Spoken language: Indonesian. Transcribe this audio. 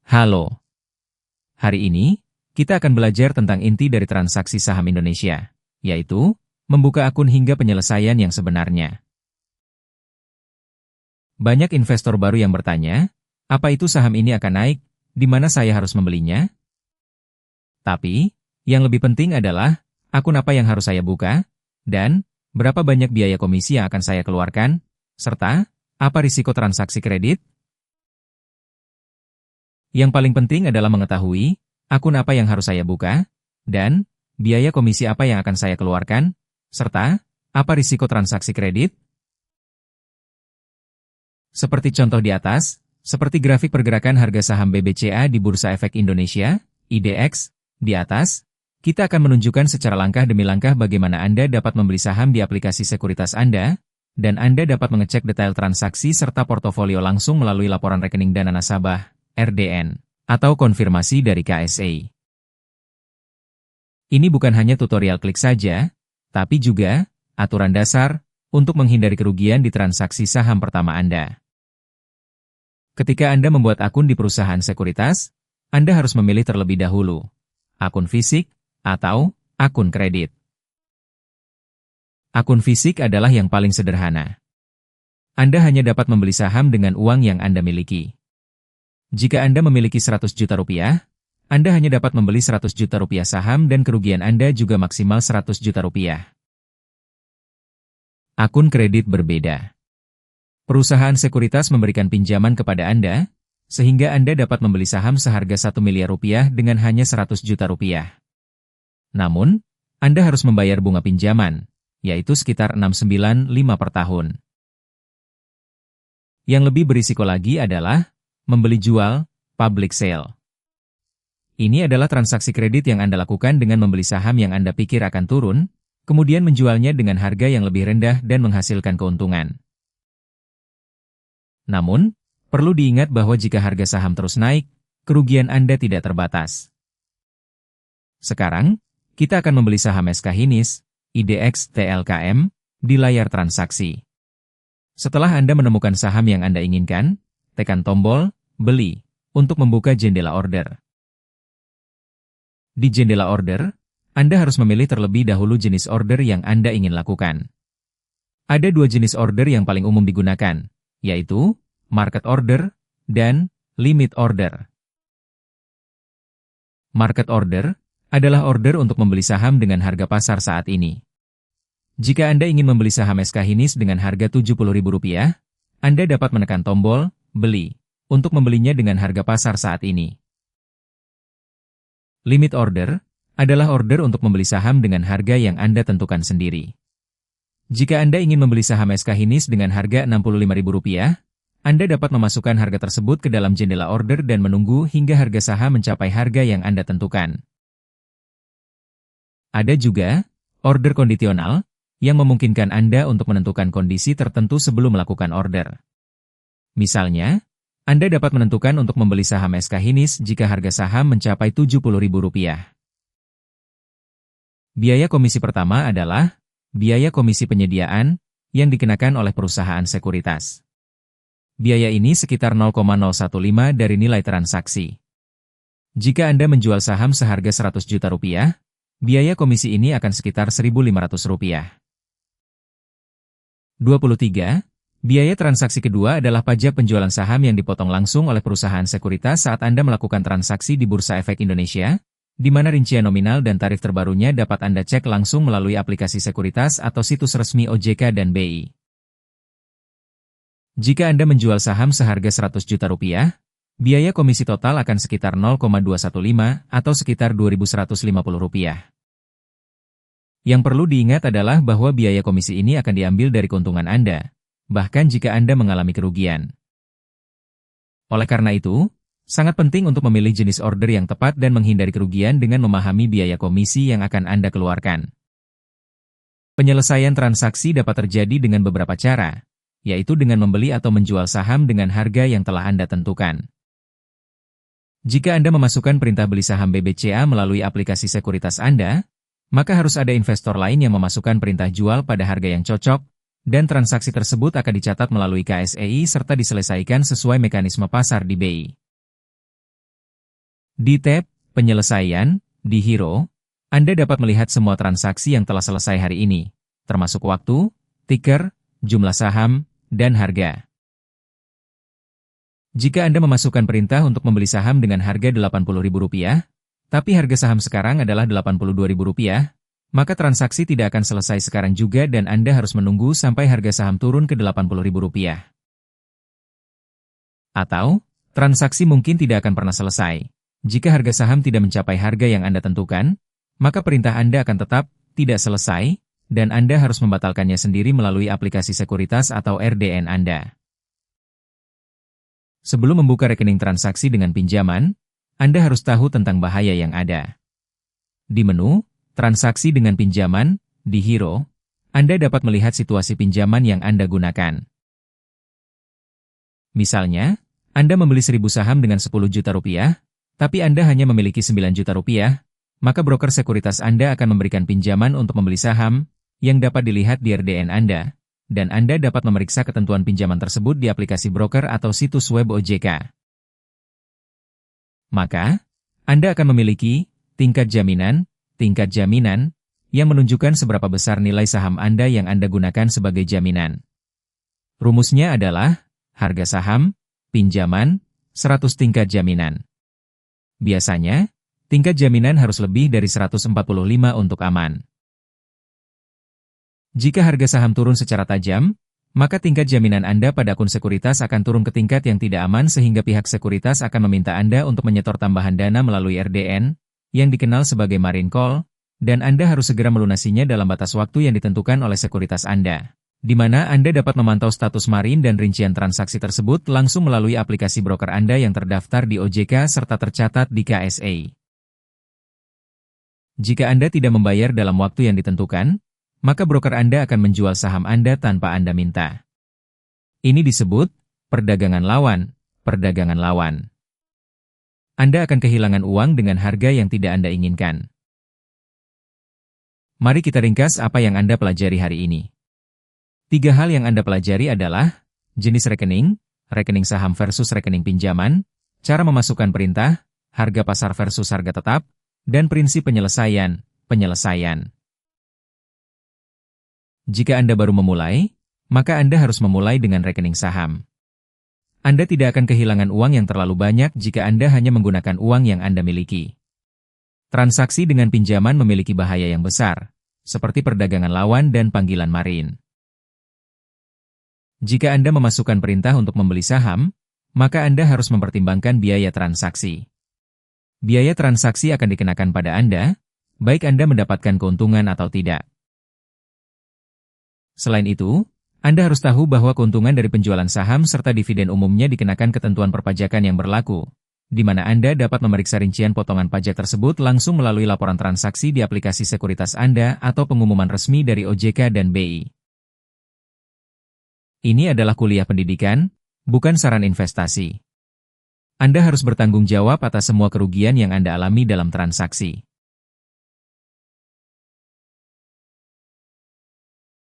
Halo, hari ini kita akan belajar tentang inti dari transaksi saham Indonesia, yaitu membuka akun hingga penyelesaian yang sebenarnya. Banyak investor baru yang bertanya, apa itu saham ini akan naik, di mana saya harus membelinya? Tapi, yang lebih penting adalah, akun apa yang harus saya buka, dan berapa banyak biaya komisi yang akan saya keluarkan, serta apa risiko transaksi kredit? Yang paling penting adalah mengetahui akun apa yang harus saya buka, dan biaya komisi apa yang akan saya keluarkan, serta apa risiko transaksi kredit. Seperti contoh di atas, seperti grafik pergerakan harga saham BBCA di Bursa Efek Indonesia, IDX, di atas, kita akan menunjukkan secara langkah demi langkah bagaimana Anda dapat membeli saham di aplikasi sekuritas Anda, dan Anda dapat mengecek detail transaksi serta portofolio langsung melalui laporan rekening dana nasabah, RDN, atau konfirmasi dari KSA. Ini bukan hanya tutorial klik saja, tapi juga aturan dasar untuk menghindari kerugian di transaksi saham pertama Anda. Ketika Anda membuat akun di perusahaan sekuritas, Anda harus memilih terlebih dahulu akun fisik atau akun kredit. Akun fisik adalah yang paling sederhana. Anda hanya dapat membeli saham dengan uang yang Anda miliki. Jika Anda memiliki 100 juta rupiah, Anda hanya dapat membeli 100 juta rupiah saham dan kerugian Anda juga maksimal 100 juta rupiah. Akun kredit berbeda. Perusahaan sekuritas memberikan pinjaman kepada Anda, sehingga Anda dapat membeli saham seharga 1 miliar rupiah dengan hanya 100 juta rupiah. Namun, Anda harus membayar bunga pinjaman, yaitu sekitar 695 per tahun. Yang lebih berisiko lagi adalah membeli jual, public sale. Ini adalah transaksi kredit yang Anda lakukan dengan membeli saham yang Anda pikir akan turun, kemudian menjualnya dengan harga yang lebih rendah dan menghasilkan keuntungan. Namun, perlu diingat bahwa jika harga saham terus naik, kerugian Anda tidak terbatas. Sekarang, kita akan membeli saham SK Hinis, IDX TLKM, di layar transaksi. Setelah Anda menemukan saham yang Anda inginkan, tekan tombol Beli untuk membuka jendela order. Di jendela order, Anda harus memilih terlebih dahulu jenis order yang Anda ingin lakukan. Ada dua jenis order yang paling umum digunakan, yaitu market order dan limit order. Market order adalah order untuk membeli saham dengan harga pasar saat ini. Jika Anda ingin membeli saham SK Hinis dengan harga Rp70.000, Anda dapat menekan tombol Beli untuk membelinya dengan harga pasar saat ini. Limit order adalah order untuk membeli saham dengan harga yang Anda tentukan sendiri. Jika Anda ingin membeli saham SK Hinis dengan harga Rp65.000, Anda dapat memasukkan harga tersebut ke dalam jendela order dan menunggu hingga harga saham mencapai harga yang Anda tentukan. Ada juga order kondisional yang memungkinkan Anda untuk menentukan kondisi tertentu sebelum melakukan order. Misalnya, Anda dapat menentukan untuk membeli saham SK Hinis jika harga saham mencapai Rp70.000. Biaya komisi pertama adalah biaya komisi penyediaan yang dikenakan oleh perusahaan sekuritas. Biaya ini sekitar 0,015 dari nilai transaksi. Jika Anda menjual saham seharga 100 juta rupiah, biaya komisi ini akan sekitar Rp1.500. 23. Biaya transaksi kedua adalah pajak penjualan saham yang dipotong langsung oleh perusahaan sekuritas saat Anda melakukan transaksi di Bursa Efek Indonesia, di mana rincian nominal dan tarif terbarunya dapat Anda cek langsung melalui aplikasi sekuritas atau situs resmi OJK dan BI. Jika Anda menjual saham seharga 100 juta rupiah, biaya komisi total akan sekitar 0,215 atau sekitar Rp2.150. Yang perlu diingat adalah bahwa biaya komisi ini akan diambil dari keuntungan Anda, bahkan jika Anda mengalami kerugian. Oleh karena itu, sangat penting untuk memilih jenis order yang tepat dan menghindari kerugian dengan memahami biaya komisi yang akan Anda keluarkan. Penyelesaian transaksi dapat terjadi dengan beberapa cara, yaitu dengan membeli atau menjual saham dengan harga yang telah Anda tentukan. Jika Anda memasukkan perintah beli saham BBCA melalui aplikasi sekuritas Anda, maka harus ada investor lain yang memasukkan perintah jual pada harga yang cocok, dan transaksi tersebut akan dicatat melalui KSEI serta diselesaikan sesuai mekanisme pasar di BI. Di tab Penyelesaian di Hero, Anda dapat melihat semua transaksi yang telah selesai hari ini, termasuk waktu, ticker, jumlah saham, dan harga. Jika Anda memasukkan perintah untuk membeli saham dengan harga Rp80.000, tapi harga saham sekarang adalah Rp82.000, maka transaksi tidak akan selesai sekarang juga dan Anda harus menunggu sampai harga saham turun ke Rp80.000. Atau, transaksi mungkin tidak akan pernah selesai. Jika harga saham tidak mencapai harga yang Anda tentukan, maka perintah Anda akan tetap tidak selesai, dan Anda harus membatalkannya sendiri melalui aplikasi sekuritas atau RDN Anda. Sebelum membuka rekening transaksi dengan pinjaman, Anda harus tahu tentang bahaya yang ada. Di menu Transaksi dengan pinjaman di Hero, Anda dapat melihat situasi pinjaman yang Anda gunakan. Misalnya, Anda membeli 1.000 saham dengan Rp10 juta, tapi Anda hanya memiliki Rp9 juta, maka broker sekuritas Anda akan memberikan pinjaman untuk membeli saham yang dapat dilihat di RDN Anda, dan Anda dapat memeriksa ketentuan pinjaman tersebut di aplikasi broker atau situs web OJK. Maka, Anda akan memiliki tingkat jaminan yang menunjukkan seberapa besar nilai saham Anda yang Anda gunakan sebagai jaminan. Rumusnya adalah harga saham, pinjaman, 100 tingkat jaminan. Biasanya, tingkat jaminan harus lebih dari 145 untuk aman. Jika harga saham turun secara tajam, maka tingkat jaminan Anda pada akun sekuritas akan turun ke tingkat yang tidak aman sehingga pihak sekuritas akan meminta Anda untuk menyetor tambahan dana melalui RDN, yang dikenal sebagai margin call, dan Anda harus segera melunasinya dalam batas waktu yang ditentukan oleh sekuritas Anda, di mana Anda dapat memantau status margin dan rincian transaksi tersebut langsung melalui aplikasi broker Anda yang terdaftar di OJK serta tercatat di KSA. Jika Anda tidak membayar dalam waktu yang ditentukan, maka broker Anda akan menjual saham Anda tanpa Anda minta. Ini disebut perdagangan lawan. Anda akan kehilangan uang dengan harga yang tidak Anda inginkan. Mari kita ringkas apa yang Anda pelajari hari ini. 3 hal yang Anda pelajari adalah jenis rekening, rekening saham versus rekening pinjaman, cara memasukkan perintah, harga pasar versus harga tetap, dan prinsip penyelesaian. Jika Anda baru memulai, maka Anda harus memulai dengan rekening saham. Anda tidak akan kehilangan uang yang terlalu banyak jika Anda hanya menggunakan uang yang Anda miliki. Transaksi dengan pinjaman memiliki bahaya yang besar, seperti perdagangan lawan dan panggilan margin. Jika Anda memasukkan perintah untuk membeli saham, maka Anda harus mempertimbangkan biaya transaksi. Biaya transaksi akan dikenakan pada Anda, baik Anda mendapatkan keuntungan atau tidak. Selain itu, Anda harus tahu bahwa keuntungan dari penjualan saham serta dividen umumnya dikenakan ketentuan perpajakan yang berlaku, di mana Anda dapat memeriksa rincian potongan pajak tersebut langsung melalui laporan transaksi di aplikasi sekuritas Anda atau pengumuman resmi dari OJK dan BI. Ini adalah kuliah pendidikan, bukan saran investasi. Anda harus bertanggung jawab atas semua kerugian yang Anda alami dalam transaksi.